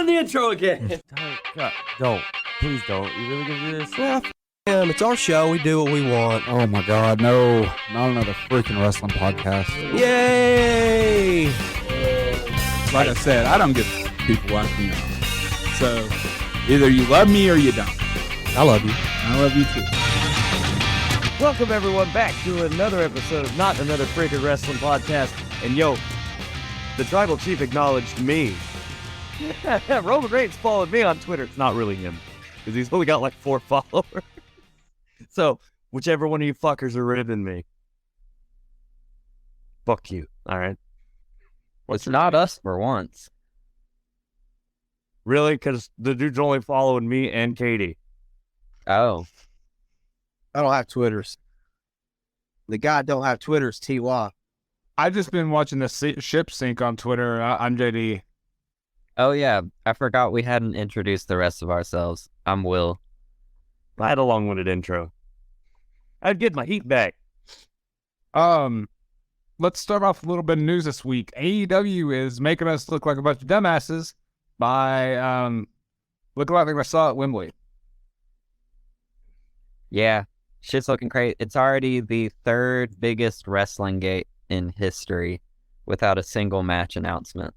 the intro again. Don't. Please don't. You really gonna do this? Well, him. It's our show. We do what we want. Oh my God, no. Not another freaking wrestling podcast. Yay! Like I said, I don't get people watching me. So, either you love me or you don't. I love you. I love you too. Welcome everyone back to another episode of Not Another Freaking Wrestling Podcast. And yo, the tribal chief acknowledged me. Roman Reigns followed me on Twitter. It's not really him, because he's only got like 4 followers. So, whichever one of you fuckers are ribbing me, fuck you, alright? It's not us for once. Really? Because the dude's only following me and Katie. Oh. I don't have Twitters. The guy don't have Twitters, T.Y. I've just been watching the ship sink on Twitter. I'm JD. Oh, yeah. I forgot we hadn't introduced the rest of ourselves. I'm Will. I had a long-winded intro. I'd get my heat back. Let's start off with a little bit of news this week. AEW is making us look like a bunch of dumbasses by looking like they saw at Wembley. Yeah. Shit's looking great. It's already the 3rd biggest wrestling gate in history without a single match announcement.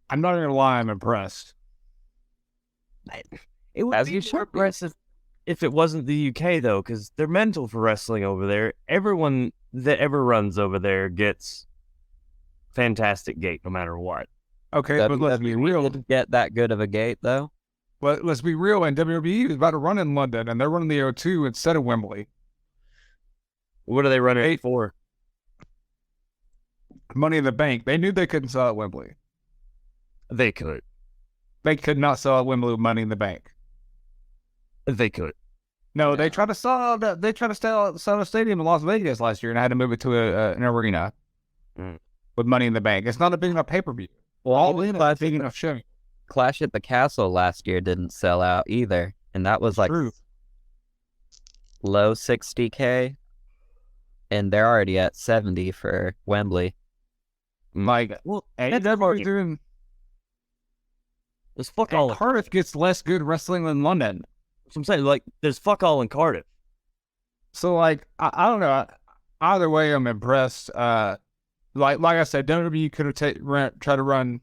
I'm not gonna lie, I'm impressed. It would As be you more should be. impressive if it wasn't the UK, though, because they're mental for wrestling over there. Everyone that ever runs over there gets fantastic gate, no matter what. Okay, but let's be real. Didn't get that good of a gate, though. But let's be real. And WWE is about to run in London, and they're running the O2 instead of Wembley. What are they running it for? Money in the Bank. They knew they couldn't sell at Wembley. They could. They could not sell at Wembley with Money in the Bank. They could. No, they tried to sell. They tried to sell a stadium in Las Vegas last year, and had to move it to an arena with Money in the Bank. It's not a big enough pay-per-view. Well, All in a big enough show. Clash at the Castle last year didn't sell out either, and that was like True. low 60K, and they're already at 70 for Wembley. Like, Well, AEW doing. there's fuck all. Cardiff gets less good wrestling than London. That's what I'm saying. Like, there's fuck all in Cardiff. So, like, I don't know. Either way, I'm impressed. Like I said, WWE could have tried to run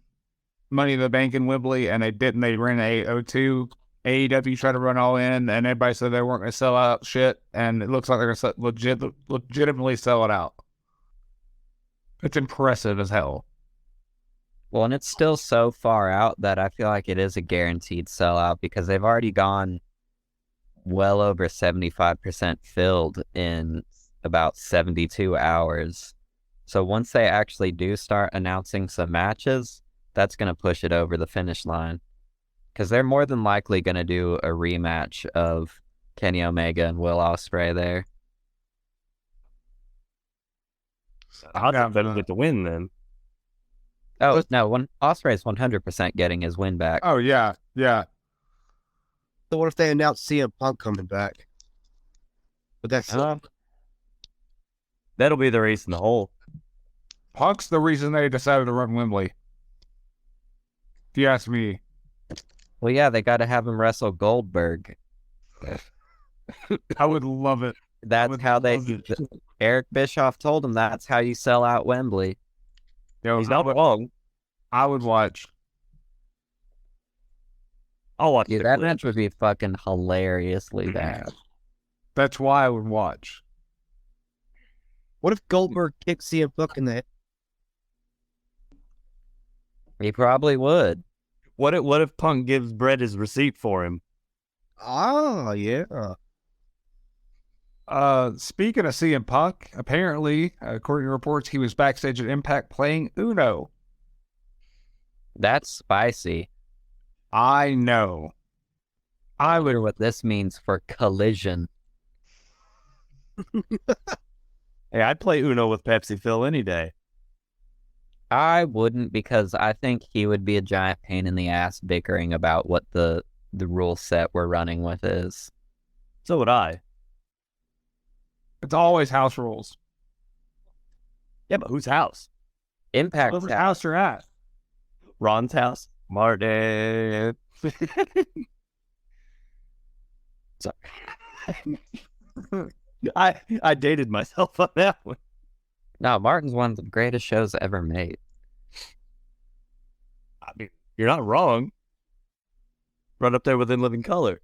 Money in the Bank in Wembley, and they didn't. They ran O2. AEW tried to run all in, and everybody said they weren't going to sell out shit, and it looks like they're going to legitimately sell it out. It's impressive as hell. Well, and it's still so far out that I feel like it is a guaranteed sellout because they've already gone well over 75% filled in about 72 hours. So once they actually do start announcing some matches, that's going to push it over the finish line. Because they're more than likely going to do a rematch of Kenny Omega and Will Ospreay there. I'll have them get the win then. Oh, no, Ospreay's 100% getting his win back. Oh, yeah. Yeah. So what if they announce CM Punk coming back? But that's That'll be the race in the hole. Punk's the reason they decided to run Wembley. If you ask me. Well, yeah, they got to have him wrestle Goldberg. I would love it. That's how Eric Bischoff told him that's how you sell out Wembley. Yo, He's not wrong. I would watch. I'll watch Dude, it. that match would be fucking hilariously bad. That's why I would watch. What if Goldberg kicks CM Punk in the head? He probably would. What if Punk gives Brett his receipt for him? Oh, yeah. Speaking of CM Punk, apparently, according to reports, he was backstage at Impact playing Uno. That's spicy. I know. I wonder what this means for Collision. Hey, I'd play Uno with Pepsi Phil any day. I wouldn't because I think he would be a giant pain in the ass bickering about what the rule set we're running with is. So would I. It's always house rules. Yeah, but whose house? Impact Whoever's house you're at. Ron's house. Martin. Sorry. I dated myself on that one. No, Martin's one of the greatest shows ever made. I mean, you're not wrong. Right up there with In Living Color.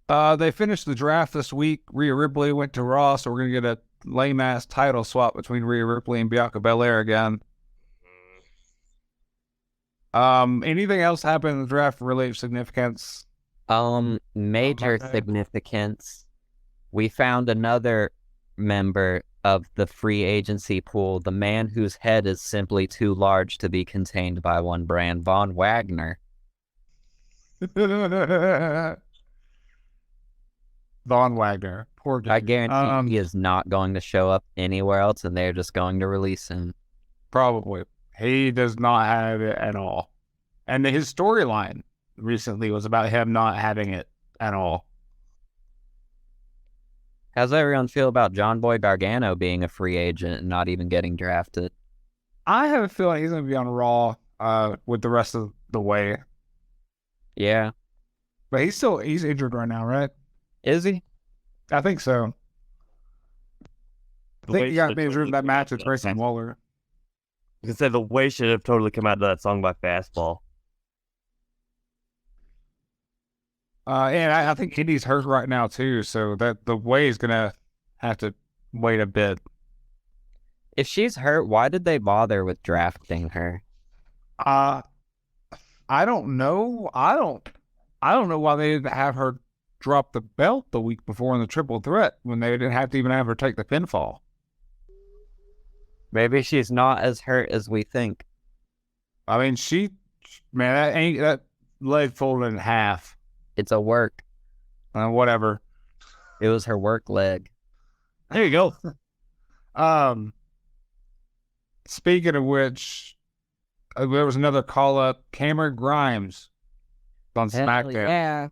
They finished the draft this week. Rhea Ripley went to Raw, so we're going to get a lame-ass title swap between Rhea Ripley and Bianca Belair again. Anything else happen in the draft really of significance? Major significance. We found another member of the free agency pool, the man whose head is simply too large to be contained by one brand, Von Wagner. Von Wagner. Poor guy. I guarantee he is not going to show up anywhere else, and they're just going to release him. Probably. He does not have it at all. And his storyline recently was about him not having it at all. How's everyone feel about John Boy Gargano being a free agent and not even getting drafted? I have a feeling he's going to be on Raw with the rest of the way. Yeah. But he's injured right now, right? Is he? I think so. I think he got injured in that match with Grayson Waller. I was gonna say the way should have totally come out of that song by Fastball. And I think Indy's hurt right now too, so that the way is gonna have to wait a bit. If she's hurt, why did they bother with drafting her? I don't know. I don't know why they didn't have her drop the belt the week before in the triple threat when they didn't have to even have her take the pinfall. Maybe she's not as hurt as we think. I mean, that leg folded in half. It's a work. Whatever. It was her work leg. There you go. Speaking of which, there was another call up. Cameron Grimes on SmackDown. Yeah.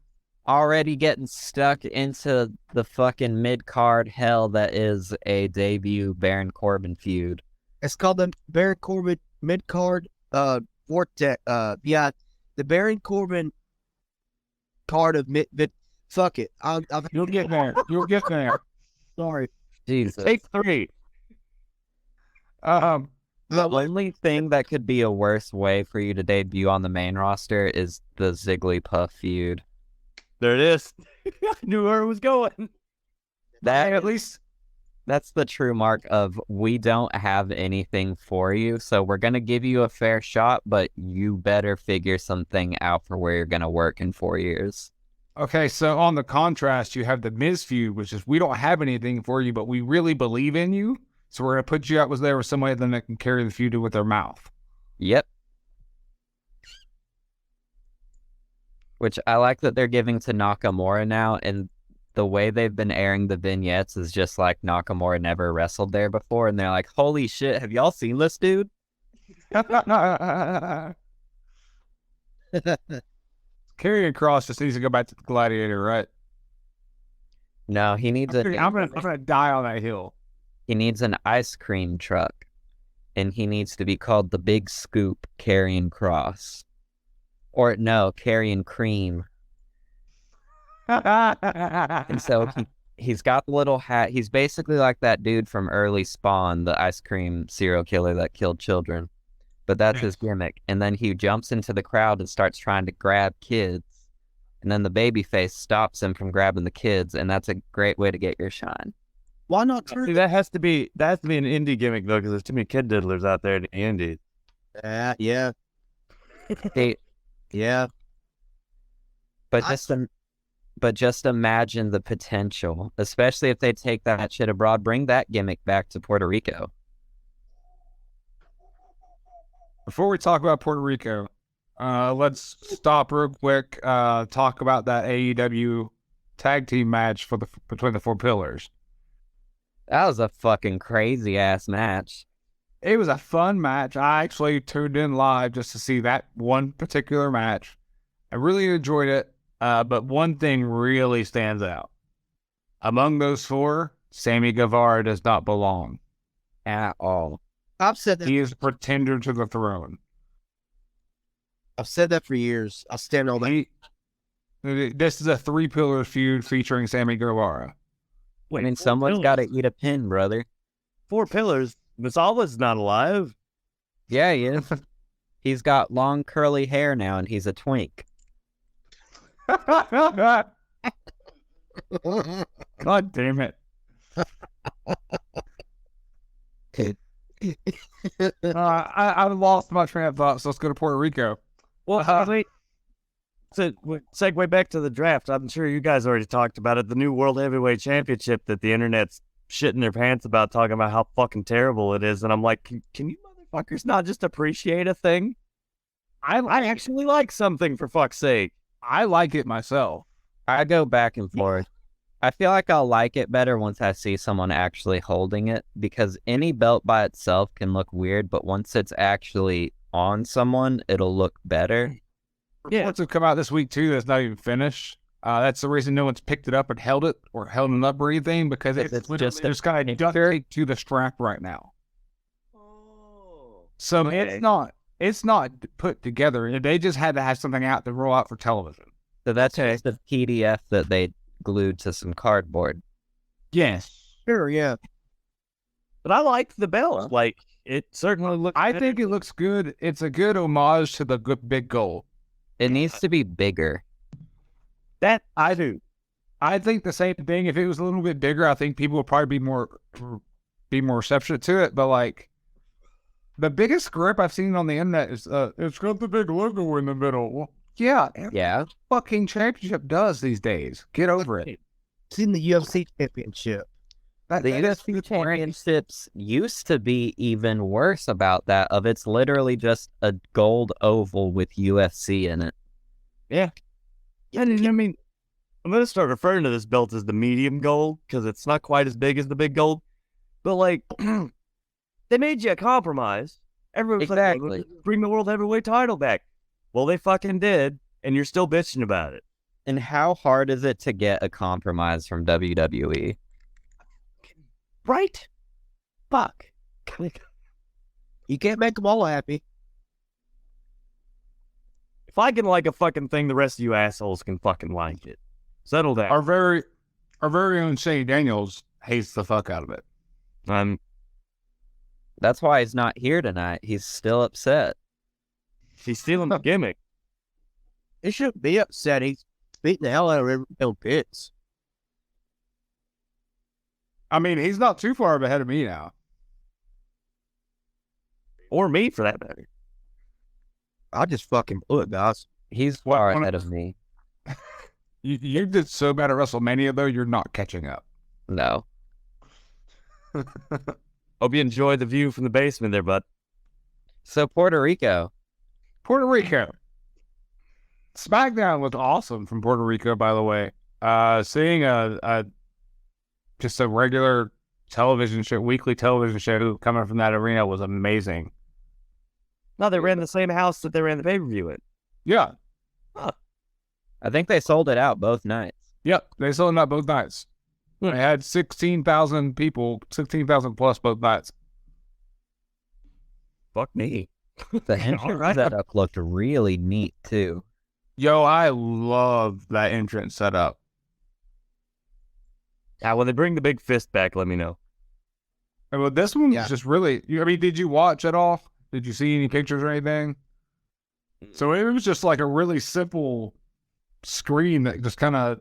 Already getting stuck into the fucking mid-card hell that is a debut Baron Corbin feud. It's called the Baron Corbin mid-card vortex. The Baron Corbin card of mid. Fuck it. You'll get there. You'll get there. Sorry. Jesus. Take 3. The only thing that could be a worse way for you to debut on the main roster is the Ziggly-Puff feud. There it is. I knew where it was going. That at least that's the true mark of we don't have anything for you, so we're gonna give you a fair shot, but you better figure something out for where you're gonna work in 4 years. Okay, so on the contrast, you have the Miz feud, which is we don't have anything for you, but we really believe in you, so we're gonna put you out with somebody that can carry the feud with their mouth. Yep. Which I like that they're giving to Nakamura now, and the way they've been airing the vignettes is just like Nakamura never wrestled there before, and they're like, holy shit, have y'all seen this dude? Karrion Kross just needs to go back to the Gladiator, right? No, he needs I'm gonna die on that hill. He needs an ice cream truck, and he needs to be called the Big Scoop Karrion Kross. Or no, Karrion Cream. And so he's got the little hat. He's basically like that dude from early Spawn, the ice cream serial killer that killed children. But that's his gimmick. And then he jumps into the crowd and starts trying to grab kids. And then the babyface stops him from grabbing the kids, and that's a great way to get your shine. Why not? See, that has to be an indie gimmick though, because there's too many kid diddlers out there in the indies. Yeah. Yeah. But just imagine the potential, especially if they take that shit abroad. Bring that gimmick back to Puerto Rico. Before we talk about Puerto Rico, let's stop real quick. Talk about that AEW tag team match between the 4 pillars. That was a fucking crazy ass match. It was a fun match. I actually tuned in live just to see that one particular match. I really enjoyed it, but one thing really stands out. Among those 4, Sammy Guevara does not belong. At all. I've said that. He is a pretender to the throne. I've said that for years. I stand on that. This is a 3-pillar feud featuring Sammy Guevara. I mean, someone's got to eat a pin, brother. 4 pillars. Masala's not alive. Yeah, he is. He's got long curly hair now, and he's a twink. God damn it. I've lost my train of thought, so let's go to Puerto Rico. Well, wait. So, segue back to the draft. I'm sure you guys already talked about it. The new World Heavyweight Championship that the internet's shitting their pants about, talking about how fucking terrible it is. And I'm like, can you motherfuckers not just appreciate a thing? I actually like something, for fuck's sake. I like it myself. I go back and forth. I feel like I'll like it better once I see someone actually holding it, because any belt by itself can look weird, but once it's actually on someone, it'll look better. Reports have come out this week too that's not even finished. That's the reason no one's picked it up and held it up or anything, because it's just kind of duct taped to the strap right now. So okay. It's not put together. They just had to have something out to roll out for television. So that's just a PDF that they glued to some cardboard. Yes. Sure, yeah. But I like the belt. Like, it certainly looks I think it looks good. It's a good homage to the big goal. It needs to be bigger. That I do. I think the same thing. If it was a little bit bigger, I think people would probably be more receptive to it. But like, the biggest grip I've seen on the internet is it's got the big logo in the middle. Well, yeah. Fucking championship does these days. Get over it. It's in the UFC championship. The UFC championships used to be even worse about that. It's literally just a gold oval with UFC in it. Yeah. I mean, I'm going to start referring to this belt as the medium gold, because it's not quite as big as the big gold. But, like, they made you a compromise. Everyone's like, bring the World Heavyweight title back. Well, they fucking did, and you're still bitching about it. And how hard is it to get a compromise from WWE? Right? Fuck. You can't make them all happy. If I can like a fucking thing, the rest of you assholes can fucking like it. Settle down. Our very own Shane Daniels hates the fuck out of it. That's why he's not here tonight. He's still upset. He's stealing the gimmick. He shouldn't be upset. He's beating the hell out of Bill Pitts. I mean, he's not too far ahead of me now. Or me, for that matter. I just fucking blew it, guys. He's far ahead of me. You did so bad at WrestleMania, though, you're not catching up. No. Hope you enjoyed the view from the basement there, bud. So, Puerto Rico. SmackDown was awesome from Puerto Rico, by the way. Seeing just a regular television show, weekly television show coming from that arena was amazing. No, they ran the same house that they ran the pay-per-view in. Yeah. Huh. I think they sold it out both nights. Yep, they sold it out both nights. They had 16,000 people, 16,000 plus both nights. Fuck me. The entrance setup looked really neat, too. Yo, I love that entrance setup. Yeah, when they bring the big fist back, let me know. Well, this one was just really... I mean, did you watch at all? Did you see any pictures or anything? So it was just like a really simple screen that just kind of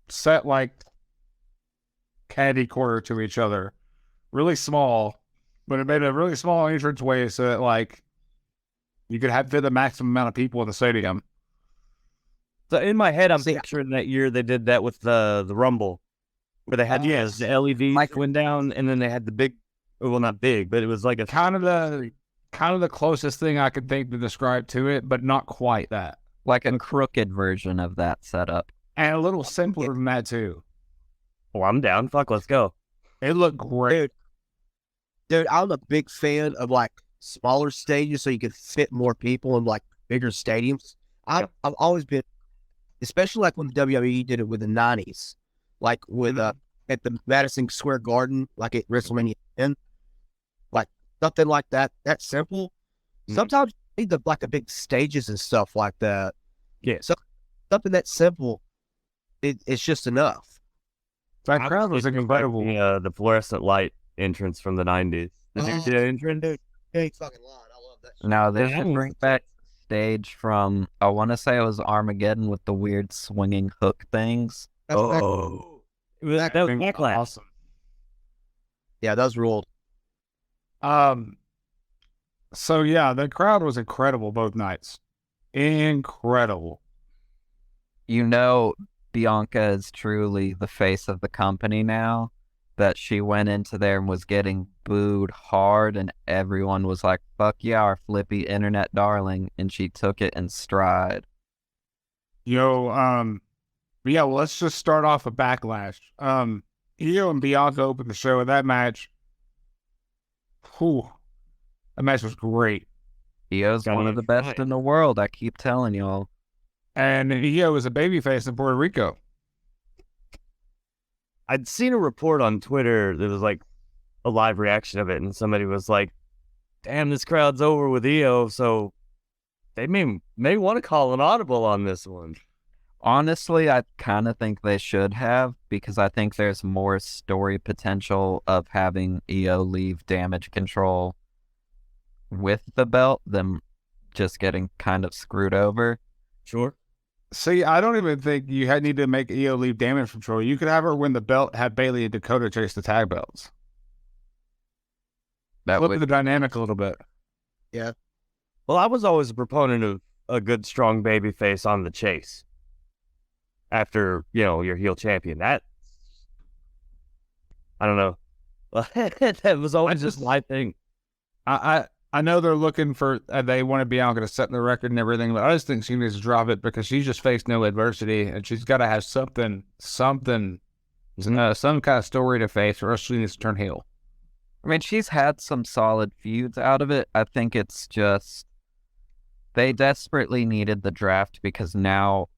set like caddy corner to each other. Really small, but it made a really small entranceway so that like you could fit the maximum amount of people in the stadium. So in my head, I'm picturing that year they did that with the Rumble, where they had the LED went down, and then they had the big, well, not big, but it was like a kind of the closest thing I could think to describe to it, but not quite that. Like a crooked version of that setup. And a little simpler than that too. Oh, I'm down. Fuck, let's go. It looked great. Dude, I'm a big fan of like smaller stages so you can fit more people in like bigger stadiums. I've always been, especially like when WWE did it with the 90s, like with at the Madison Square Garden, like at WrestleMania 10, like something like that. That's simple. Sometimes need the big stages and stuff like that. Yeah. So something that simple, it's just enough. That crowd was incredible. The fluorescent light entrance from the 90s. Did you see that entrance? Dude, ain't fucking lying. I love that shit. Now they Yeah, should bring back the stage from, I want to say it was Armageddon with the weird swinging hook things. That's that was Backlash. Awesome. yeah, those ruled. So yeah, the crowd was incredible both nights. Incredible. You know, Bianca is truly the face of the company now. That she went into there and was getting booed hard, and everyone was like, fuck yeah, our flippy internet darling. And she took it in stride. Yo, yeah, well, let's just start off with Backlash. Io and Bianca opened the show with that match. Whew. That match was great. Io's one of the best in the world, I keep telling y'all. And Io is a babyface in Puerto Rico. I'd seen a report on Twitter that was like a live reaction of it, and somebody was like, damn, this crowd's over with EO, so they may want to call an audible on this one. Honestly, I kind of think they should have, because I think there's more story potential of having EO leave Damage Control with the belt than just getting kind of screwed over. Sure. See, I don't even think you need to make Io leave Damage Control. You could have her win the belt, have Bayley and Dakota chase the tag belts. That Flip would the dynamic a little bit. Yeah. Well, I was always a proponent of a good, strong baby face on the chase after, your heel champion. That, I don't know. That was always just my thing. I know they're looking for, they wanted Bianca to set the record and everything, but I just think she needs to drop it because she's just faced no adversity and she's got to have something, some kind of story to face or else she needs to turn heel. I mean, she's had some solid feuds out of it. I think it's just they desperately needed the draft because now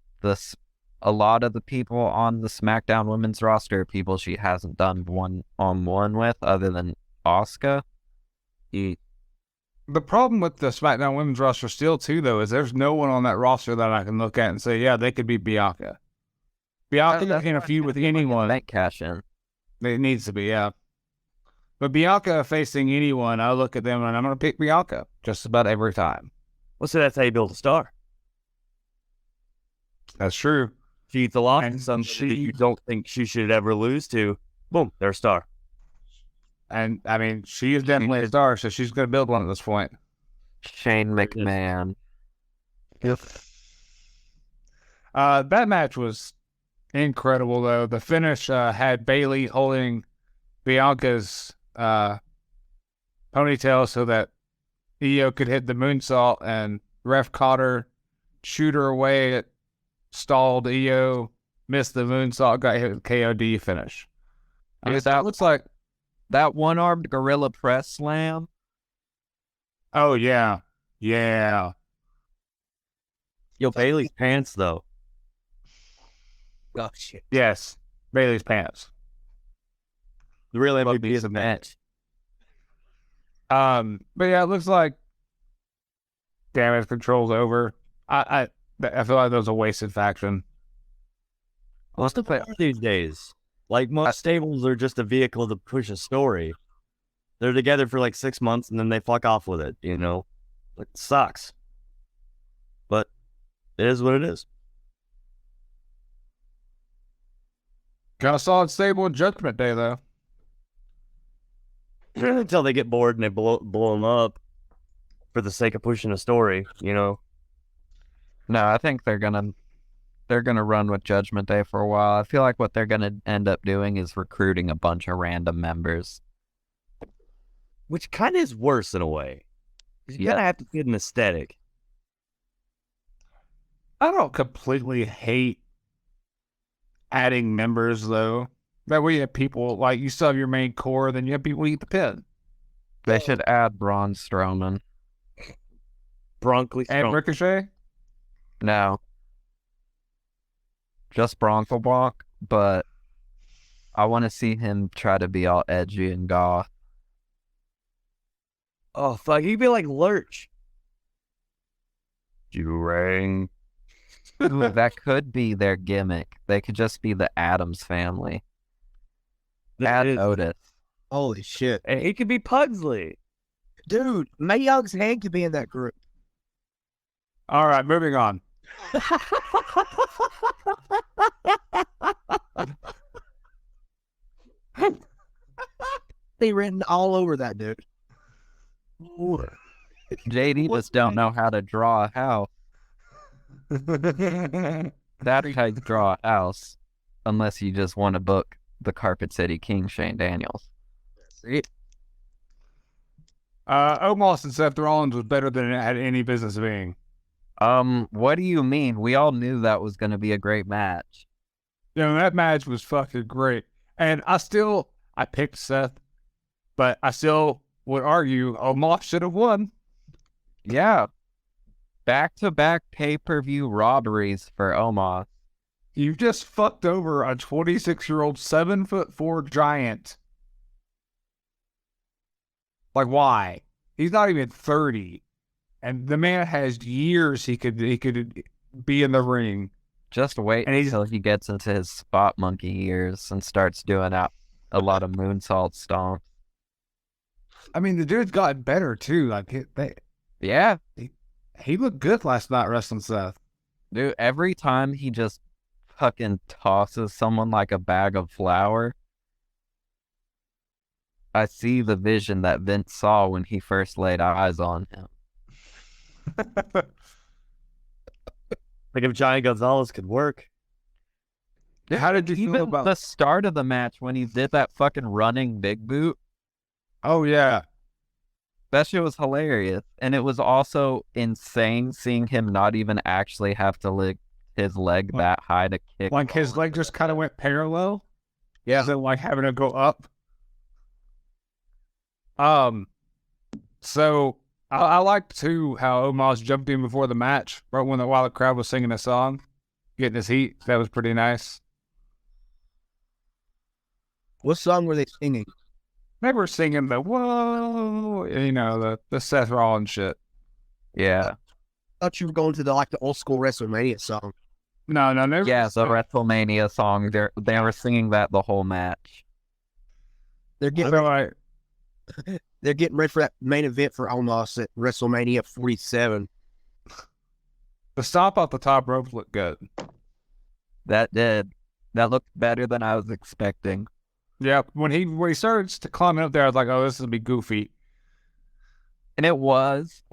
a lot of the people on the SmackDown women's roster are people she hasn't done one-on-one with other than Asuka. The problem with the SmackDown women's roster still, too, though, is there's no one on that roster that I can look at and say, yeah, they could be Bianca. Bianca in a feud with anyone. Bank cash in. It needs to be, yeah. But Bianca facing anyone, I look at them and I'm going to pick Bianca just about every time. Well, so that's how you build a star. That's true. She eats a lot, And and somebody that you don't think she should ever lose to, boom, they're a star. And, I mean, she is definitely a star, so she's going to build one at this point. Shane McMahon. That match was incredible, though. The finish had Bayley holding Bianca's ponytail so that Io could hit the moonsault, and ref caught her, shoot her away, it stalled Io, missed the moonsault, got hit with KOD finish. I mean, that looks like that one-armed gorilla press slam. Oh, yeah. Yeah. Yo, Bailey's pants, though. Oh shit. Yes. Bayley's pants. The real MVP is a match. But yeah, it looks like Damage Control's over. I feel like that was a wasted faction. What's the point these days? Like, most stables are just a vehicle to push a story. They're together for like 6 months and then they fuck off with it, Like, it sucks. But it is what it is. Got a solid stable in Judgment Day, though. Until they get bored and they blow them up for the sake of pushing a story, No, I think they're gonna run with Judgment Day for a while. I feel like what they're gonna end up doing is recruiting a bunch of random members, which kind of is worse in a way. You kind of have to get an aesthetic. I don't completely hate adding members, though. That way you have people, like, you still have your main core, then you have people eat the pin. They should add Braun Strowman. And Ricochet? No. Just Bronco Block, but I want to see him try to be all edgy and goth. Oh, fuck. He'd be like Lurch. String. Ooh, that could be their gimmick. They could just be the Addams family. Add Otis. Holy shit. And he could be Pugsley. Dude, Mae Young's hand could be in that group. All right, moving on. They written all over that dude. JD just don't know how to draw a house. That's how you draw a house, unless you just want to book the Carpet City King, Shane Daniels. See? Omos and Seth Rollins was better than it had any business being. What do you mean? We all knew that was going to be a great match. That match was fucking great. And I picked Seth, but I still would argue Omos should have won. Yeah. Back-to-back pay-per-view robberies for Omos. You just fucked over a 26-year-old 7'4" giant. Like, why? He's not even 30. And the man has years he could be in the ring. Just wait until he gets into his spot monkey years and starts doing a lot of moonsault stomps. I mean, the dude's gotten better, too. Like, Yeah. He looked good last night wrestling Seth. Dude, every time he just fucking tosses someone like a bag of flour, I see the vision that Vince saw when he first laid eyes on him. Like if Giant Gonzalez could work. How did you feel Even about the start of the match when he did that fucking running big boot? Oh, yeah. That shit was hilarious. And it was also insane seeing him not even actually have to lift his leg that high to kick. Like his leg just kind of went parallel? Yeah. Instead of like having to go up? So I liked too how Omos jumped in before the match, right while the crowd was singing a song, getting his heat. That was pretty nice. What song were they singing? They were singing the whoa, the Seth Rollins shit. Yeah. I thought you were going to the old school WrestleMania song. No, Yeah, the WrestleMania song. They were singing that the whole match. They're getting ready for that main event for Omos at WrestleMania 47. The stomp off the top rope looked good. That did. That looked better than I was expecting. Yeah, when he started to climbing up there, I was like, oh, this will be goofy. And it was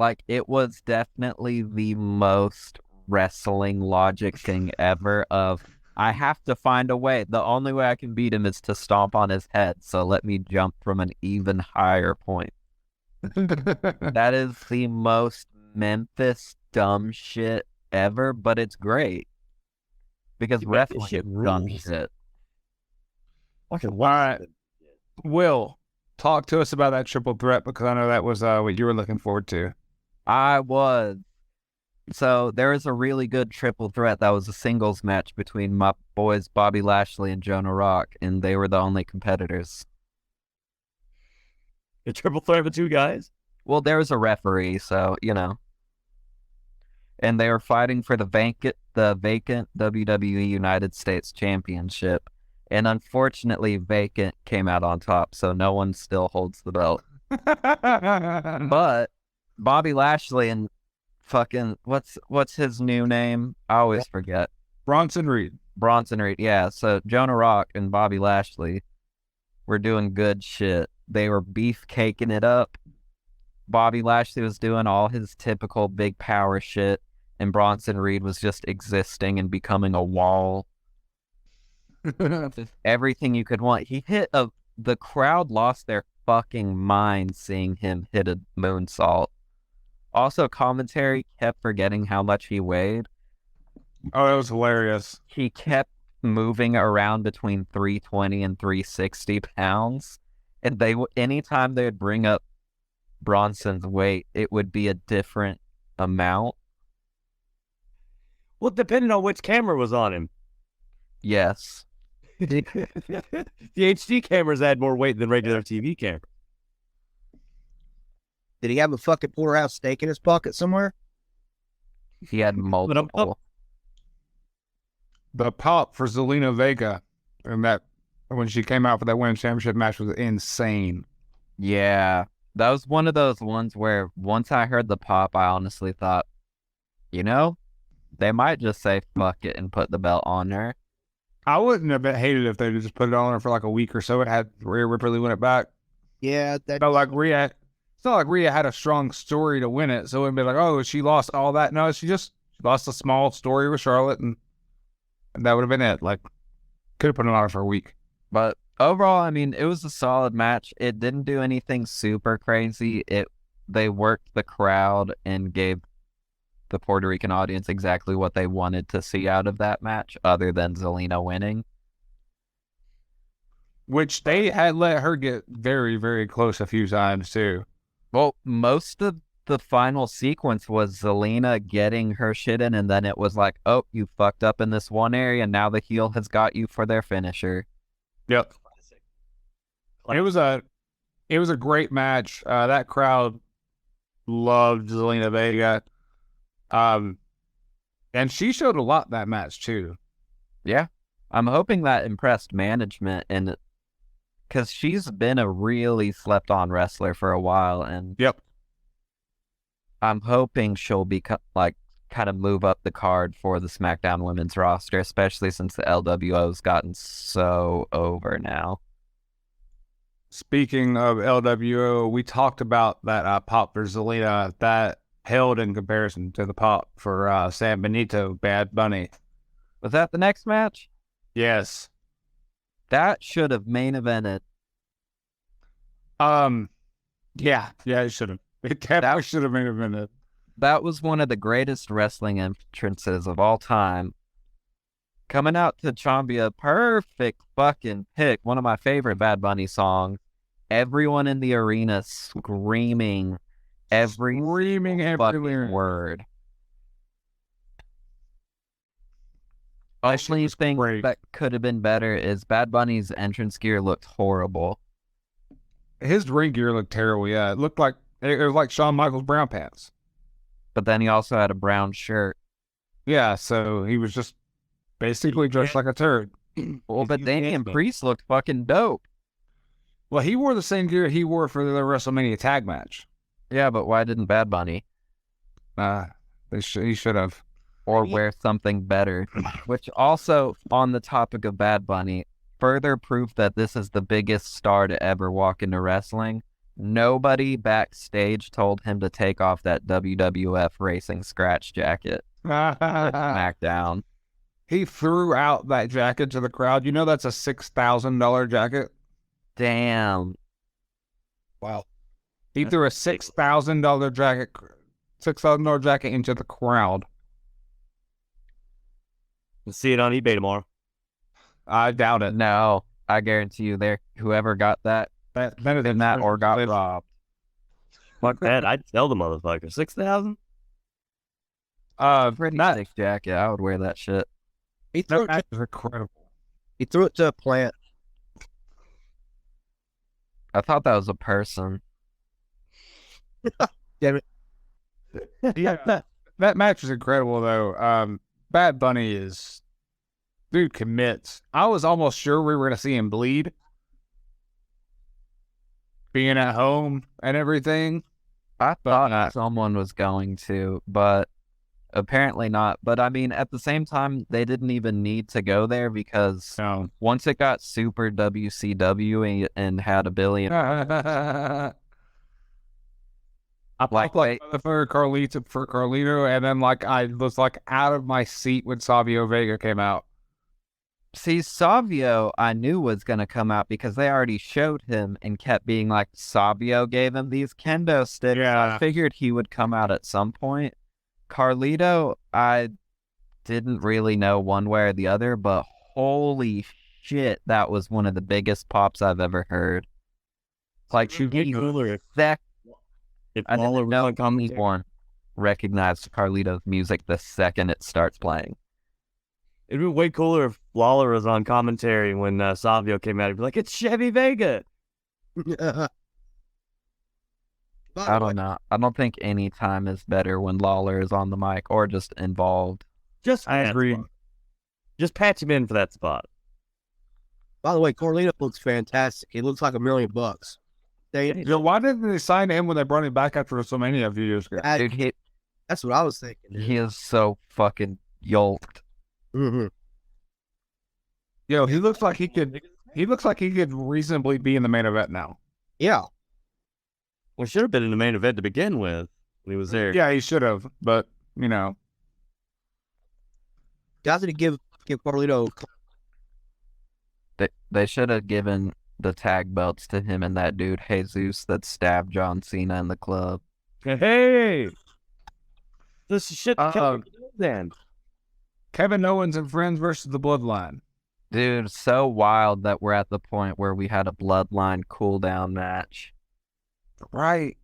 definitely the most wrestling logic thing ever of, I have to find a way. The only way I can beat him is to stomp on his head, so let me jump from an even higher point. That is the most Memphis dumb shit ever, but it's great. Because wrestling is dumb shit. Fucking All right. Will, talk to us about that triple threat, because I know that was what you were looking forward to. I was. So there was a really good triple threat that was a singles match between my boys Bobby Lashley and Jonah Rock, and they were the only competitors. A triple threat with two guys? Well, there was a referee, so, And they were fighting for the vacant WWE United States Championship. And unfortunately, Vacant came out on top, so no one still holds the belt. But Bobby Lashley and fucking, what's his new name? I always forget. Bronson Reed, yeah. So Jonah Rock and Bobby Lashley were doing good shit. They were beefcaking it up. Bobby Lashley was doing all his typical big power shit, and Bronson Reed was just existing and becoming a wall. Everything you could want. The crowd lost their fucking mind seeing him hit a moonsault. Also, commentary kept forgetting how much he weighed. Oh, that was hilarious. He kept moving around between 320 and 360 pounds. And anytime they would bring up Bronson's weight, it would be a different amount. Well, depending on which camera was on him. Yes. The HD cameras had more weight than regular TV cameras. Did he have a fucking porterhouse steak in his pocket somewhere? He had multiple. The pop for Zelina Vega and that when she came out for that women's championship match was insane. Yeah, that was one of those ones where once I heard the pop, I honestly thought, they might just say fuck it and put the belt on her. I wouldn't have hated if they just put it on her for like a week or so. It had Rhea Ripley win it back. Yeah, that. But like Rhea, it's not like Rhea had a strong story to win it, so it would be like, oh, she lost all that. No, she lost a small story with Charlotte, and that would have been it. Like, could have put it on her for a week. But overall, I mean, it was a solid match. It didn't do anything super crazy. They worked the crowd and gave the Puerto Rican audience exactly what they wanted to see out of that match, other than Zelina winning. Which they had let her get very, very close a few times, too. Well, most of the final sequence was Zelina getting her shit in, and then it was like, oh, you fucked up in this one area, and now the heel has got you for their finisher. Yep. It was a great match. That crowd loved Zelina Vega. And she showed a lot that match too. Yeah. I'm hoping that impressed management, and because she's been a really slept on wrestler for a while, and yep. I'm hoping she'll be kind of move up the card for the SmackDown women's roster, especially since the LWO's gotten so over now. Speaking of LWO, we talked about that pop for Zelina that held in comparison to the pop for San Benito, Bad Bunny. Was that the next match? Yes. That should have main evented. Yeah, it should have. It definitely should have main evented. That was one of the greatest wrestling entrances of all time. Coming out to Chambia, perfect fucking pick. One of my favorite Bad Bunny songs. Everyone in the arena screaming every fucking word. Only thing that could have been better is Bad Bunny's entrance gear looked horrible. His ring gear looked terrible, yeah. It looked like it was like Shawn Michaels' brown pants. But then he also had a brown shirt. Yeah, so he was just basically dressed like a turd. Well, but Damian Priest looked fucking dope. Well, he wore the same gear he wore for the WrestleMania tag match. Yeah, but why didn't Bad Bunny? He should have. Or wear something better. Which also, on the topic of Bad Bunny, further proof that this is the biggest star to ever walk into wrestling. Nobody backstage told him to take off that WWF racing scratch jacket. SmackDown. He threw out that jacket to the crowd. You know that's a $6,000 jacket? Damn. Wow. He threw a $6,000 jacket into the crowd. We'll see it on eBay tomorrow. I doubt it. No, I guarantee you whoever got that did that or got robbed. Fuck that. I'd sell the motherfucker. 6,000? Pretty sick jacket. I would wear that shit. He threw That is incredible. He threw it to a plant. I thought that was a person. Damn it. Yeah, that match was incredible though. Bad Bunny dude commits. I was almost sure we were gonna see him bleed, being at home and everything. I thought someone was going to, but apparently not. But I mean, at the same time, they didn't even need to go there because once it got super WCW and had a billion. I like for Carlito, and then I was out of my seat when Savio Vega came out. See, Savio, I knew was gonna come out because they already showed him and kept being like, Savio gave him these kendo sticks. Yeah. I figured he would come out at some point. Carlito, I didn't really know one way or the other, but holy shit, that was one of the biggest pops I've ever heard. If I Lawler didn't know anyone recognized Carlito's music the second it starts playing. It'd be way cooler if Lawler was on commentary when Savio came out. He'd be like, it's Chevy Vega. By I the way, don't know. I don't think any time is better when Lawler is on the mic or just involved. Just I that agree. spot. Just patch him in for that spot. Carlito looks fantastic. He looks like $1 million. Why didn't they sign him when they brought him back after WrestleMania a few years ago? Dude, That's what I was thinking. he is so fucking yoked. Mm-hmm. He looks like he could. He looks like he could reasonably be in the main event now. Yeah. Well, should have been in the main event to begin with when he was there. Yeah, he should have, but Guys need to give Carlito. They should have given the tag belts to him and that dude Jesus that stabbed John Cena in the club. Hey, this shit. Uh-oh. Then Kevin Owens and friends versus the Bloodline. Dude, so wild that we're at the point where we had a bloodline cool down match. Right.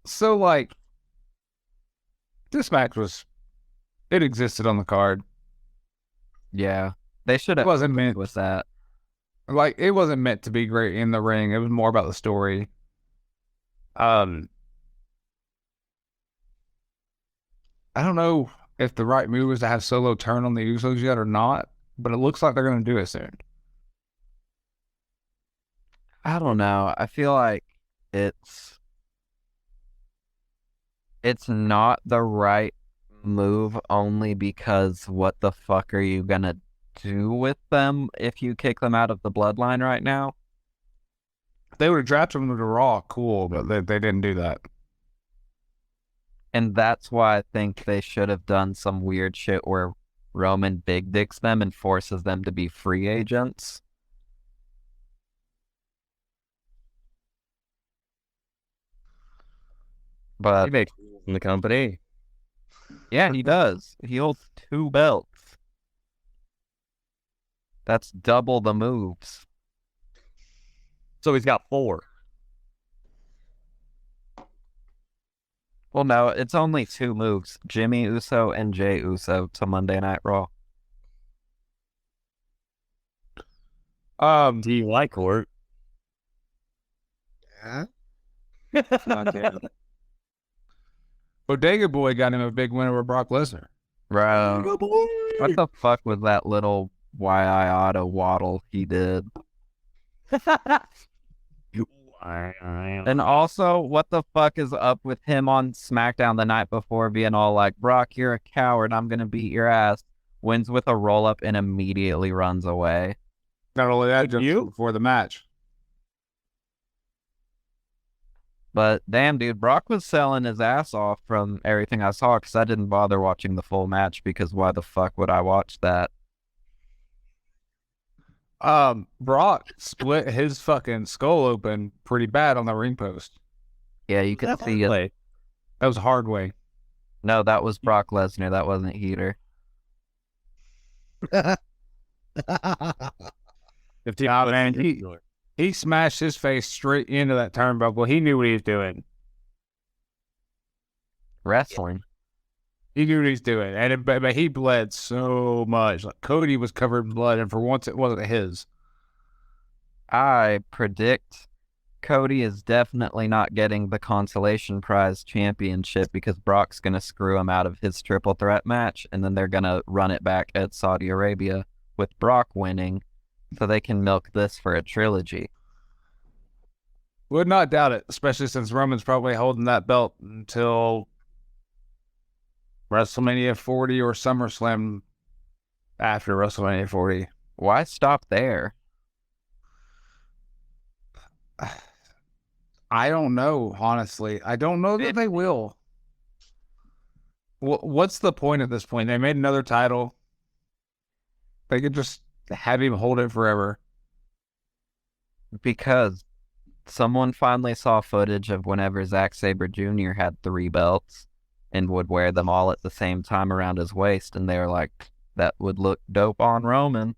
So like, this match it existed on the card. Yeah. They should It have wasn't meant with that. Like, it wasn't meant to be great in the ring. It was more about the story. I don't know if the right move is to have Solo turn on the Usos yet or not, but it looks like they're going to do it soon. I don't know. I feel like it's not the right move only because what the fuck are you gonna do with them if you kick them out of the bloodline right now? If they would have drafted them to Raw, cool, but they didn't do that. And that's why I think they should have done some weird shit where Roman big dicks them and forces them to be free agents. But he makes in the company. yeah, he does. He holds 2 belts. That's double the moves. So he's got 4. Well, no, it's only 2 moves. Jimmy Uso and Jay Uso to Monday Night Raw. Do you like Court? Yeah. Bodega Boy got him a big win over Brock Lesnar. Bro, what the fuck was that little Auto waddle he did? And also, what the fuck is up with him on SmackDown the night before being all like, Brock, you're a coward, I'm gonna beat your ass, wins with a roll-up and immediately runs away. Not only that, just before the match. But damn, dude, Brock was selling his ass off from everything I saw because I didn't bother watching the full match because why the fuck would I watch that? Brock split his fucking skull open pretty bad on the ring post. Yeah, you could see it. That was a hard way. No, that was Brock Lesnar. That wasn't Heater. He smashed his face straight into that turnbuckle. He knew what he was doing. Wrestling. He knew what he was doing, but he bled so much. Like Cody was covered in blood, and for once it wasn't his. I predict Cody is definitely not getting the consolation prize championship because Brock's going to screw him out of his triple threat match, and then they're going to run it back at Saudi Arabia with Brock winning so they can milk this for a trilogy. Would not doubt it, especially since Roman's probably holding that belt until WrestleMania 40 or SummerSlam after WrestleMania 40. Why stop there? I don't know, honestly. I don't know that they will. What's the point at this point? They made another title. They could just have him hold it forever. Because someone finally saw footage of whenever Zack Sabre Jr. had 3 belts and would wear them all at the same time around his waist, and they were like, that would look dope on Roman.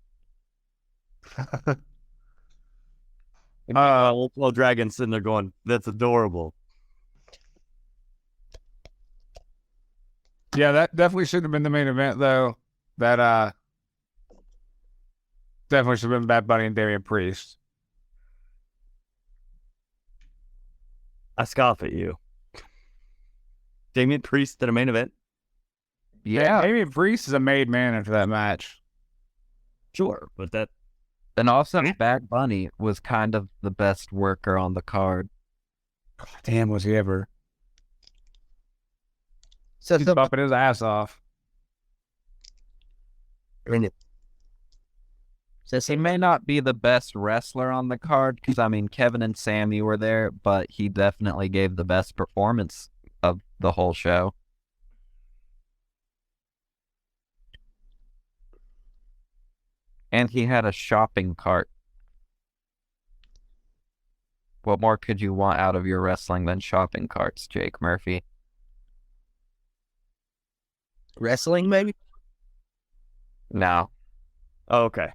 Little dragon sitting there going, that's adorable. Yeah, that definitely should have been the main event, though. That definitely should have been Bad Bunny and Damian Priest. I scoff at you. Damian Priest in a main event? Yeah. Maybe Priest is a made man after that match. Sure, but that And also, Bad Bunny was kind of the best worker on the card. Damn, was he ever? So He's some, bumping his ass off. I mean, so He some, may not be the best wrestler on the card because, I mean, Kevin and Sammy were there, but he definitely gave the best performance of the whole show. And he had a shopping cart. What more could you want out of your wrestling than shopping carts, Jake Murphy? wrestling, maybe? No. Oh, okay.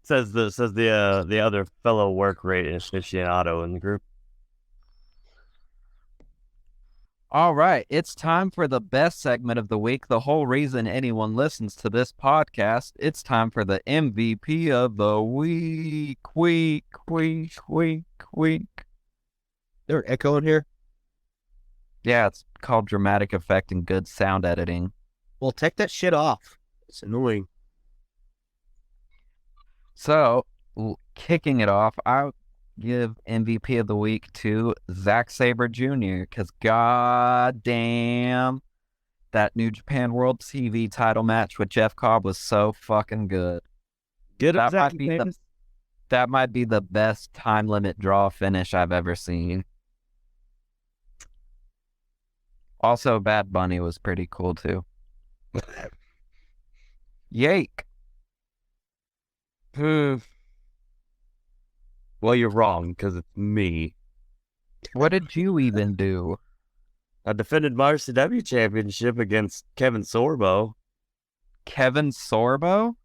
Says the other fellow work rate aficionado in the group. All right, it's time for the best segment of the week. The whole reason anyone listens to this podcast. It's time for the MVP of the week. Week. They're echoing here. Yeah, it's called dramatic effect and good sound editing. Well, take that shit off. It's annoying. So, kicking it off, I'll give MVP of the week to Zack Sabre Jr. because goddamn, that New Japan World TV title match with Jeff Cobb was so fucking good. Get That might be the best time limit draw finish I've ever seen. Also, Bad Bunny was pretty cool too. Yake. Well, you're wrong because it's me. What did you even do? I defended my RCW championship against Kevin Sorbo. Kevin Sorbo?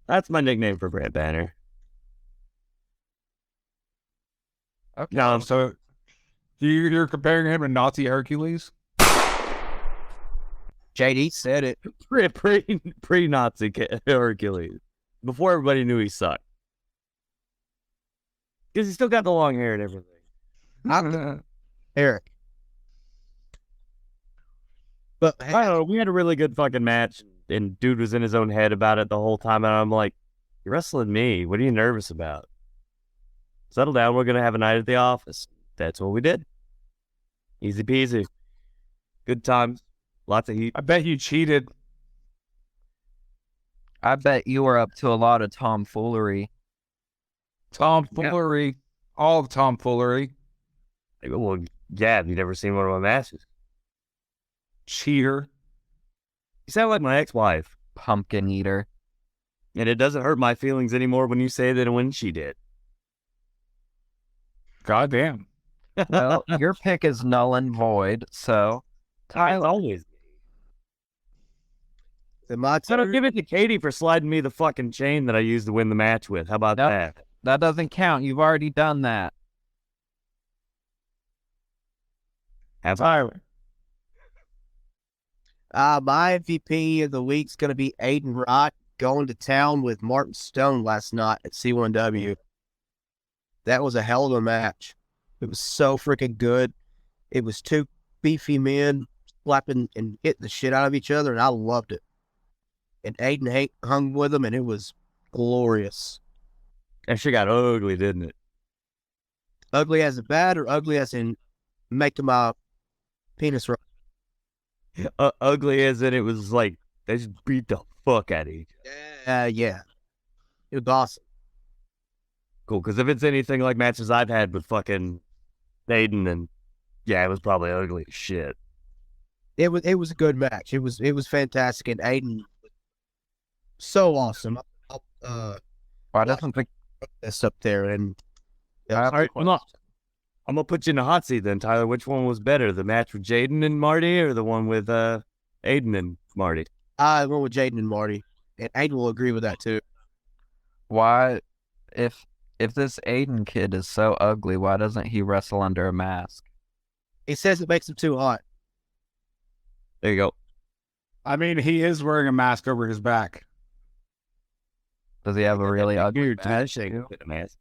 That's my nickname for Brett Banner. Okay. No, So you're comparing him to Nazi Hercules? JD said it. pre-Nazi Hercules. Before everybody knew he sucked. Because he still got the long hair and everything. Eric. But I don't know. We had a really good fucking match, and dude was in his own head about it the whole time. And I'm like, "You're wrestling me. What are you nervous about? Settle down. We're gonna have a night at the office." That's what we did. Easy peasy. Good times. Lots of heat. I bet you cheated. I bet you were up to a lot of tomfoolery. Tomfoolery. All the tomfoolery. Well, yeah. Have you never seen one of my matches? Cheater. You sound like my ex-wife, Pumpkin eater. and it doesn't hurt my feelings anymore when you say that when she did. Goddamn. Well, your pick is null and void, so It's always. in my So turn, give it to Katie for sliding me the fucking chain that I used to win the match with. How about Nope. that? that doesn't count. You've already done that. Have Tyler. my MVP of the week's going to be Aiden Wright going to town with Martin Stone last night at C1W. That was a hell of a match. It was so freaking good. It was two beefy men slapping and hitting the shit out of each other, and I loved it. And Aiden hung with them, and it was glorious. That shit got ugly, didn't it? Ugly as in bad, or ugly as in making my penis right? Ugly as in it was like they just beat the fuck out of each other. Yeah. It was awesome. Cool, because if it's anything like matches I've had with fucking Aiden, and yeah, it was probably ugly as shit. It was a good match. It was fantastic, and Aiden so awesome. Why doesn't the This up there, and I have All right, a well, I'm gonna put you in the hot seat then, Tyler. Which one was better, the match with Jaden and Marty, or the one with Aiden and Marty? I went with Jaden and Marty, and Aiden will agree with that too. why if this Aiden kid is so ugly, why doesn't he wrestle under a mask? He says it makes him too hot. There you go. I mean, he is wearing a mask over his back. Does he have a really ugly Dude, back? shake a mask.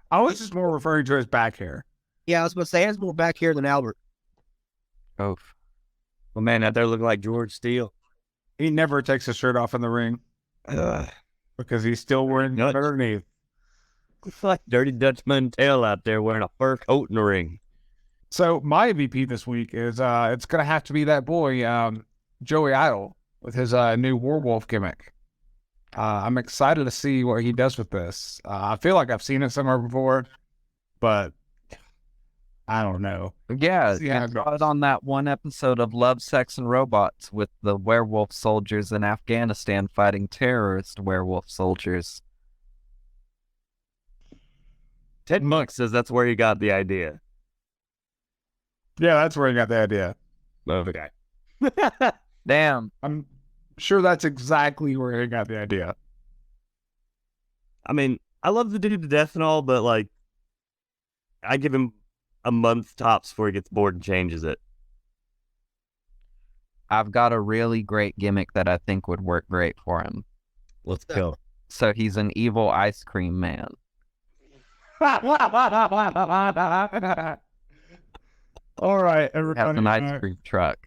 I was just more referring to his back hair. Yeah, I was going to say, he has more back here than Albert. Oh, Well, man, out there looking like George Steele. He never takes his shirt off in the ring because he's still wearing Nuts. underneath. It's like Dirty Dutchman tail out there wearing a fur coat in the ring. So my MVP this week is it's gonna have to be that boy Joey Idol with his new werewolf gimmick. I'm excited to see what he does with this. I feel like I've seen it somewhere before, but I don't know. yeah. Yeah, It was on that one episode of Love, Sex, and Robots with the werewolf soldiers in Afghanistan fighting terrorist werewolf soldiers. Ted Monk says that's where he got the idea. Yeah, that's where he got the idea. Okay. Damn. I'm sure that's exactly where he got the idea. I mean, I love the dude to death and all, but like, I give him a month tops before he gets bored and changes it. I've got a really great gimmick that I think would work great for him. Let's go. So he's an evil ice cream man. All right, Has everybody. an ice cream truck.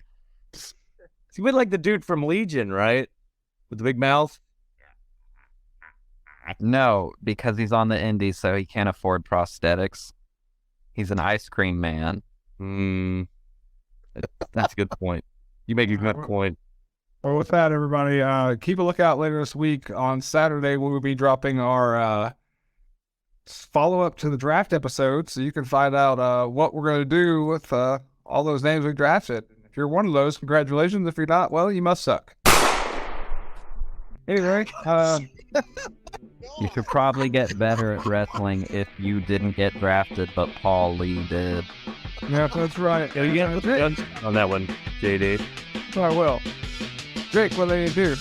He went like the dude from Legion, right? With the big mouth. No, because he's on the indies, so he can't afford prosthetics. He's an ice cream man. That's a good point. You make a good point. Well, with that, everybody, keep a lookout later this week. On Saturday, we will be dropping our follow-up to the draft episode, so you can find out what we're going to do with all those names we drafted. If you're one of those, congratulations. If you're not, well, you must suck. Anyway, You could probably get better at wrestling if you didn't get drafted, but Paul Lee did. yeah, that's right. Yeah, you got the guns on that one, JD. I will. Jake, what do you do?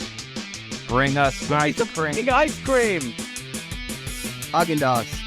Bring us ice cream. Big ice cream. Haagen-Dazs.